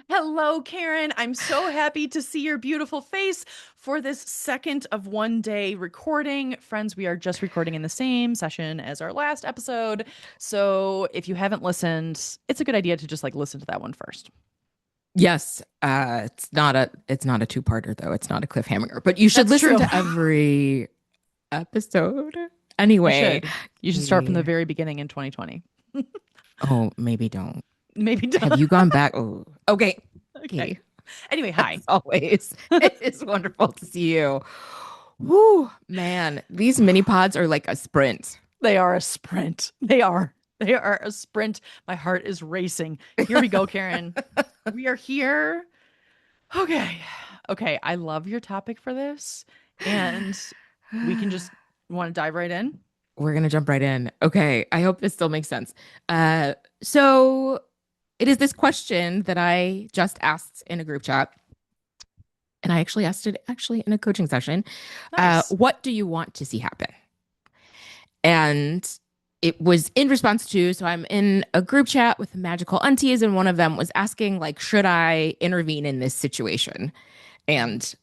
Hello, Karen. I'm so happy to see your beautiful face for this second of one day recording. Friends, we are just recording in the same session as our last episode. So if you haven't listened, it's a good idea to just like listen to that one first. Yes, it's not a two-parter though. It's not a cliffhanger, but you should That's listen true. to every episode. You Anyway, should. You should start from the we very beginning in 2020. oh, maybe don't. Maybe Have don't. you gone back? Oh, okay. Okay. Okay. Anyway, As hi. always, it is wonderful to see you. Whoo, man, these mini pods are like a sprint. They are a sprint. They are. They are a sprint. My heart is racing. Here we go, Karen. We are here. Okay. Okay. I love your topic for this. And we can just want to dive right in. We're gonna jump right in. Okay, I hope this still makes sense. So it is this question that I just asked in a group chat, and I actually asked it actually in a coaching session. Nice. What do you want to see happen? And it was in response to, so I'm in a group chat with magical aunties, and one of them was asking, like, should I intervene in this situation? And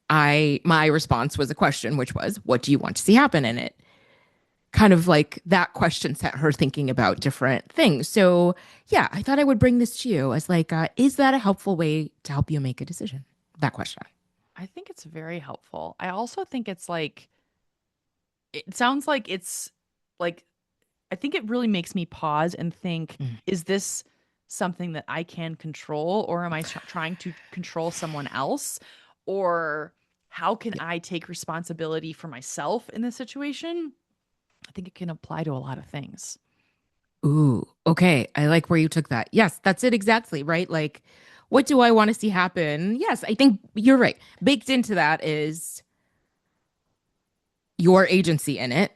my response was a question, which was, what do you want to see happen in it? Kind of like that question set her thinking about different things. So, yeah, I thought I would bring this to you as like, is that a helpful way to help you make a decision? That question. I think it's very helpful. I also think it's like, it sounds like it's like, I think it really makes me pause and think, Mm. is this something that I can control, or am I trying to control someone else? Or how can Yeah. I take responsibility for myself in this situation? I think it can apply to a lot of things. Ooh, okay. I like where you took that. Yes, that's it exactly, right? Like, what do I want to see happen? Yes, I think you're right. Baked into that is your agency in it.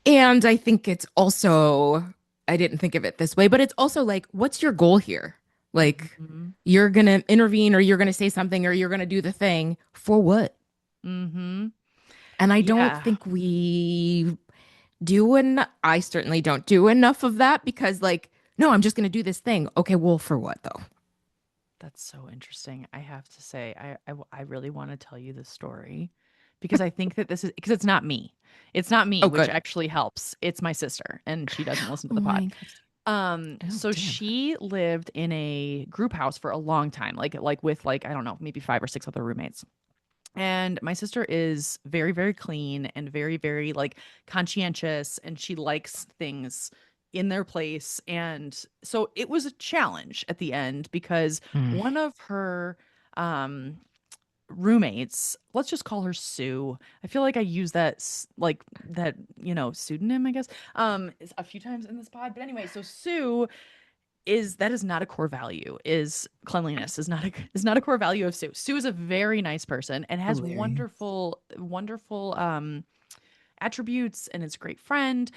And I think it's also, I didn't think of it this way, but it's also like, what's your goal here? Like, Mhm. you're going to intervene or you're going to say something or you're going to do the thing for what? Mhm. And I don't Yeah. think we do, and I certainly don't do enough of that because, like, no, I'm just going to do this thing. Okay, well, for what though? That's so interesting. I have to say, I really want to tell you this story because I think that this is because it's not me. It's not me, Oh, which good. actually helps. It's my sister, and she doesn't listen to Oh the pod. my God. Oh, So damn. she lived in a group house for a long time, like with like I don't know, maybe five or six other roommates. And my sister is very, very clean and very, very like conscientious, and she likes things in their place. And so it was a challenge at the end because Mm. one of her um roommates, let's just call her Sue. I feel like I use that like that, pseudonym, I guess, a few times in this pod. But anyway, so Sue is not a core value. Is cleanliness is not a core value of Sue. Sue is a very nice person and has Hilarious. wonderful attributes and is a great friend.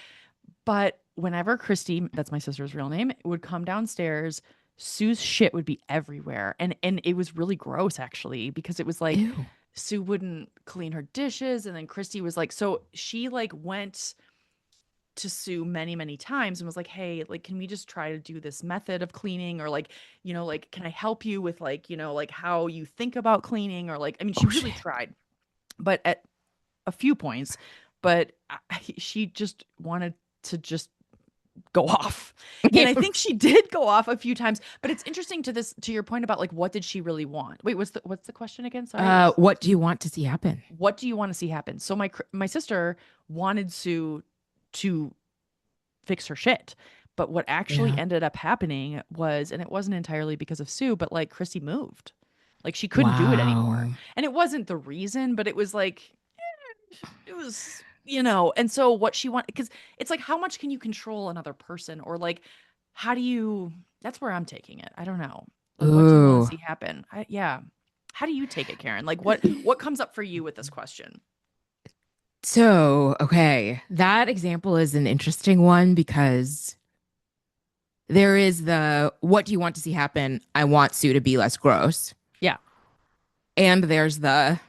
But whenever Christy, that's my sister's real name, would come downstairs, Sue's shit would be everywhere. And it was really gross actually, because it was like Ew. Sue wouldn't clean her dishes, and then Christy was like, so she like went to Sue many, many times and was like, hey, like, can we just try to do this method of cleaning? Or like, like, can I help you with like, like how you think about cleaning? Or like, I mean, she Oh, really shit. tried, but at a few points, but she just wanted to just go off. And I think she did go off a few times, but it's interesting to your point about like, what did she really want? Wait, what's the question again? Sorry. What do you want to see happen? What do you want to see happen? So my sister wanted Sue to fix her shit. But what actually Yeah. ended up happening was, and it wasn't entirely because of Sue, but like Chrissy moved. Like she couldn't do it anymore. Wow. And it wasn't the reason, but it was like, it was, and so what she wanted, because it's like, how much can you control another person? Or like, how do you, that's where I'm taking it. I don't know. Like, what do you want to Ooh. see happen? Yeah. How do you take it, Karen? Like, what comes up for you with this question? So, okay, that example is an interesting one because there is the what do you want to see happen? I want Sue to be less gross. Yeah. And there's the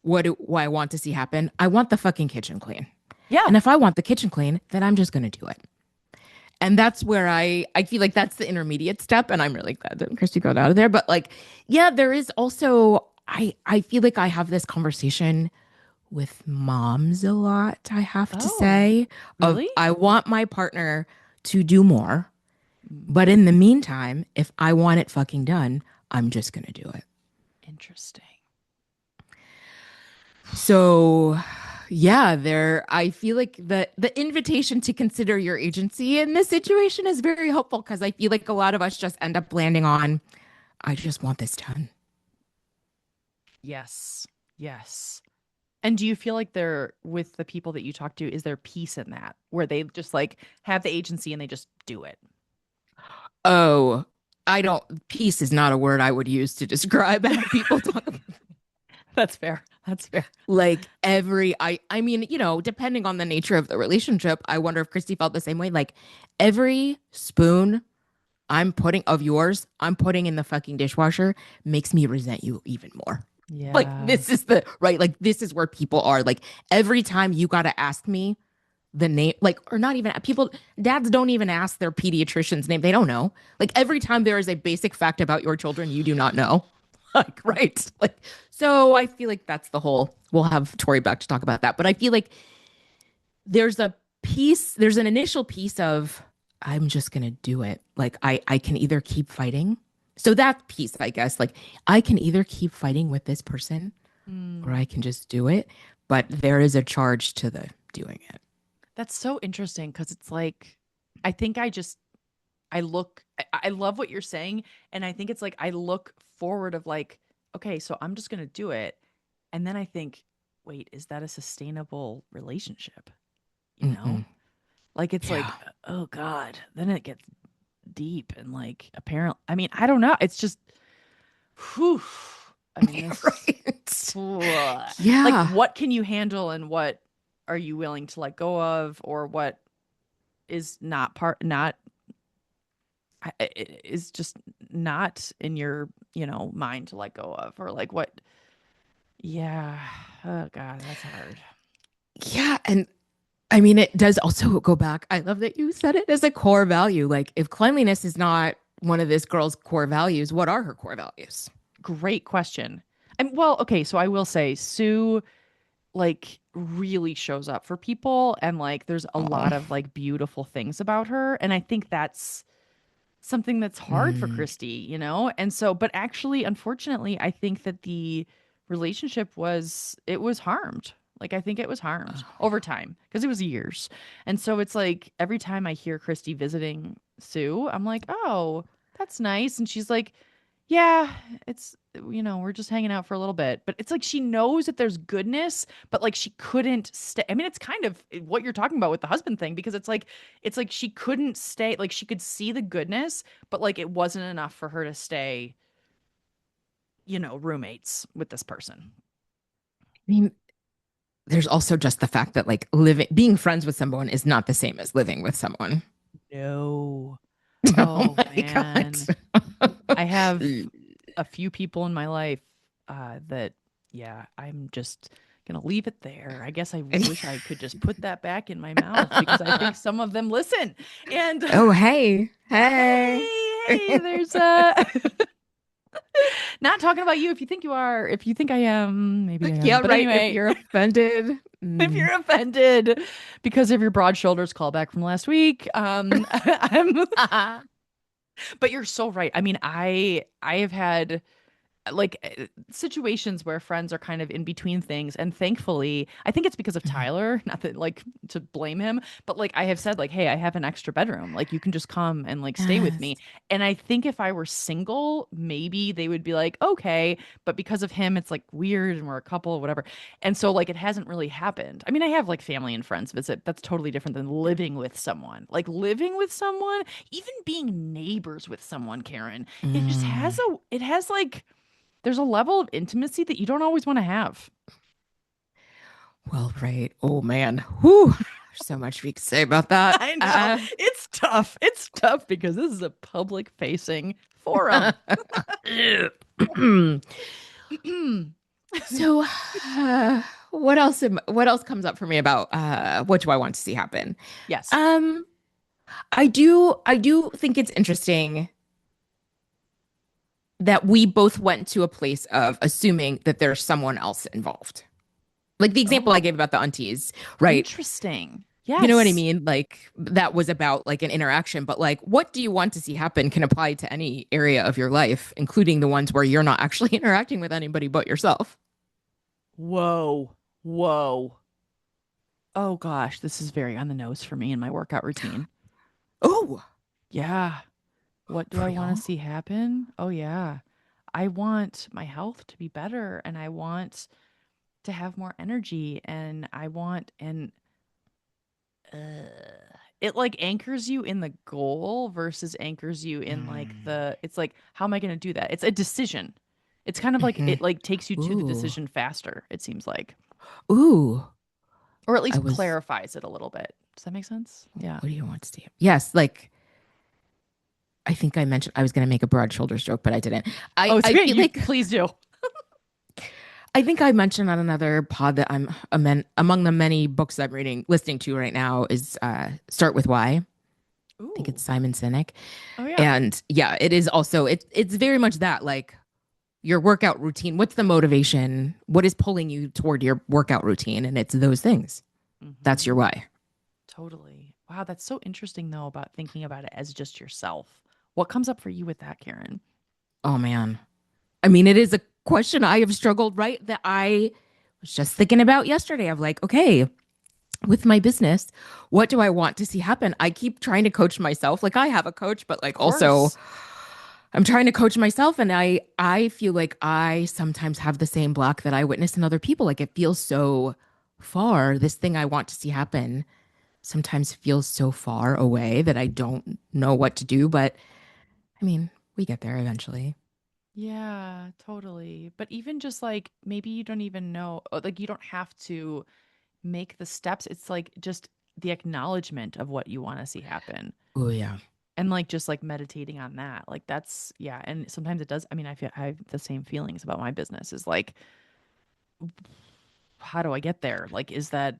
what I want to see happen? I want the fucking kitchen clean. Yeah. And if I want the kitchen clean, then I'm just going to do it. And that's where I feel like that's the intermediate step. And I'm really glad that Christy got out of there. But like, yeah, there is also I feel like I have this conversation with moms a lot, I have to Oh, say, of really? I want my partner to do more. Mm, But in the meantime, if I want it fucking done, I'm just gonna do it. interesting. So yeah, there I feel like the invitation to consider your agency in this situation is very helpful because I feel like a lot of us just end up landing on, I just want this done. Yes. Yes. And do you feel like they're with the people that you talk to, is there peace in that where they just like have the agency and they just do it? Oh, I don't, peace is not a word I would use to describe how people talk. That's fair. That's fair. Like I mean, depending on the nature of the relationship, I wonder if Christy felt the same way. Like every spoon I'm putting of yours, I'm putting in the fucking dishwasher makes me resent you even more. Like Yeah. this is the right, like this is where people are. Like every time you gotta ask me the name, like, or not even people, dads don't even ask their pediatrician's name. They don't know. Like every time there is a basic fact about your children you do not know. Like, right. Like, so I feel like that's the whole, we'll have Tori back to talk about that. But I feel like there's an initial piece of, I'm just gonna do it. Like I can either keep fighting. So that piece, I guess, like I can either keep fighting with this person or Mm. I can just do it. But there is a charge to the doing it. That's so interesting because it's like, I think I look, I love what you're saying. And I think it's like, I look forward of like, okay, so I'm just going to do it. And then I think, wait, is that a sustainable relationship? You know, Mm-mm. like it's like, Yeah. oh God, then it gets deep and like apparently, I mean, I don't know. It's just, whew. I mean, this, Right. like, Yeah. what can you handle and what are you willing to let go of or what is not part, not is just not in your, mind to let go of or like what yeah. Oh God, that's hard. Yeah. And I mean, it does also go back. I love that you said it as a core value. Like, if cleanliness is not one of this girl's core values, what are her core values? Great question. And well, okay, so I will say Sue like really shows up for people and like there's a Oh, lot of like beautiful things about her and I think that's something that's hard for mm. Christy, And so but actually unfortunately I think that the relationship was harmed. Like I think it was harmed Oh, over time because it was years. And so it's like every time I hear Christy visiting Sue, I'm like, "Oh, that's nice." And she's like, "Yeah, it's we're just hanging out for a little bit." But it's like she knows that there's goodness, but like she couldn't stay. I mean, it's kind of what you're talking about with the husband thing because it's like she couldn't stay. Like she could see the goodness, but like it wasn't enough for her to stay, roommates with this person. I mean, there's also just the fact that like being friends with someone is not the same as living with someone. No. Oh Oh my God. man. I have a few people in my life that yeah, I'm just gonna leave it there. I guess I wish I could just put that back in my mouth because I think some of them listen. And Oh, hey. Hey. hey, there's not talking about you if you think you are. If you think I am, maybe I am. Yeah, But right. If anyway, you're offended. if you're offended because of your broad shoulders callback from last week, I'm but you're so right. I mean, I have had like situations where friends are kind of in between things and thankfully I think it's because of Tyler, not that like to blame him, but like I have said like hey, I have an extra bedroom, like you can just come and like stay with Yes. me. And I think if I were single maybe they would be like okay, but because of him it's like weird and we're a couple whatever. And so like it hasn't really happened. I mean I have like family and friends visit, that's totally different than living with someone. Like living with someone, even being neighbors with someone, Karen, Mm. it has like there's a level of intimacy that you don't always want to have. Well, right. Oh man. Whew. There's so much we could say about that. I know. It's tough. It's tough because this is a public facing forum. So, what else comes up for me about what do I want to see happen? Yes. Um, I do think it's interesting that we both went to a place of assuming that there's someone else involved. Like the example I Oh, gave about the aunties, right? interesting. You know what I Yes. mean? Like that was about like an interaction, but like what do you want to see happen can apply to any area of your life, including the ones where you're not actually interacting with anybody but yourself. Whoa. Whoa. Oh gosh, this is very on the nose for me in my workout routine. Oh, Yeah. What do for I want to real? see happen? Oh yeah. I want my health to be better and I want to have more energy and I want and it like anchors you in the goal versus anchors you in like Mm. the it's like how am I going to do that? It's a decision. It's kind of like Hmm. it like takes you to the Ooh. decision faster, it seems like. Ooh. Or at I least was, clarifies it a little bit. Does that make sense? Yeah. what do you want to see? Yes, like I think I mentioned I was going to make a broad shoulders joke, but I didn't. Oh, it's I okay. feel You like please do. I think I mentioned on another pod that I'm among the many books I'm reading, listening to right now is Start With Why. I think it's Ooh. Simon Sinek. Oh yeah. And yeah, it is also it's very much that like your workout routine. What's the motivation? What is pulling you toward your workout routine? And it's those things. That's your Mhm. why. Totally. Wow, that's so interesting though about thinking about it as just yourself. What comes up for you with that, Karen? Oh man. I mean, it is a question I have struggled, right? That I was just thinking about yesterday of like, okay, with my business, what do I want to see happen? I keep trying to coach myself. Like I have a coach, but Of like also course. I'm trying to coach myself and I feel like I sometimes have the same block that I witness in other people. Like it feels so far. This thing I want to see happen sometimes feels so far away that I don't know what to do, but I mean, we get there eventually. Yeah, totally. But even just like maybe you don't even know, like you don't have to make the steps. It's like just the acknowledgement of what you want to see happen. Oh yeah. And like just like meditating on that. Like that's yeah, and sometimes it does. I mean, I feel I have the same feelings about my business is like how do I get there? Like is that,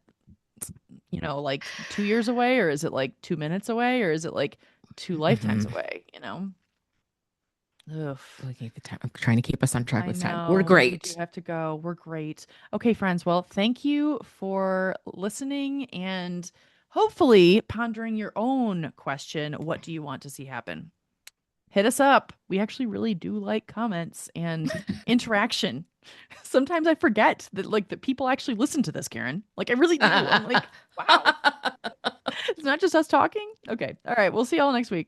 like 2 years away or is it like 2 minutes away or is it like 2 lifetimes Hmm. away, Ugh. Looking at the time. I'm trying to keep us on track I with time. We're know we do great. have to go. We're great. Okay, friends. Well, thank you for listening and hopefully pondering your own question. What do you want to see happen? Hit us up. We actually really do like comments and interaction. Sometimes I forget that like that people actually listen to this, Karen. Like I really do. I'm like, wow. It's not just us talking. Okay. All right. We'll see y'all next week.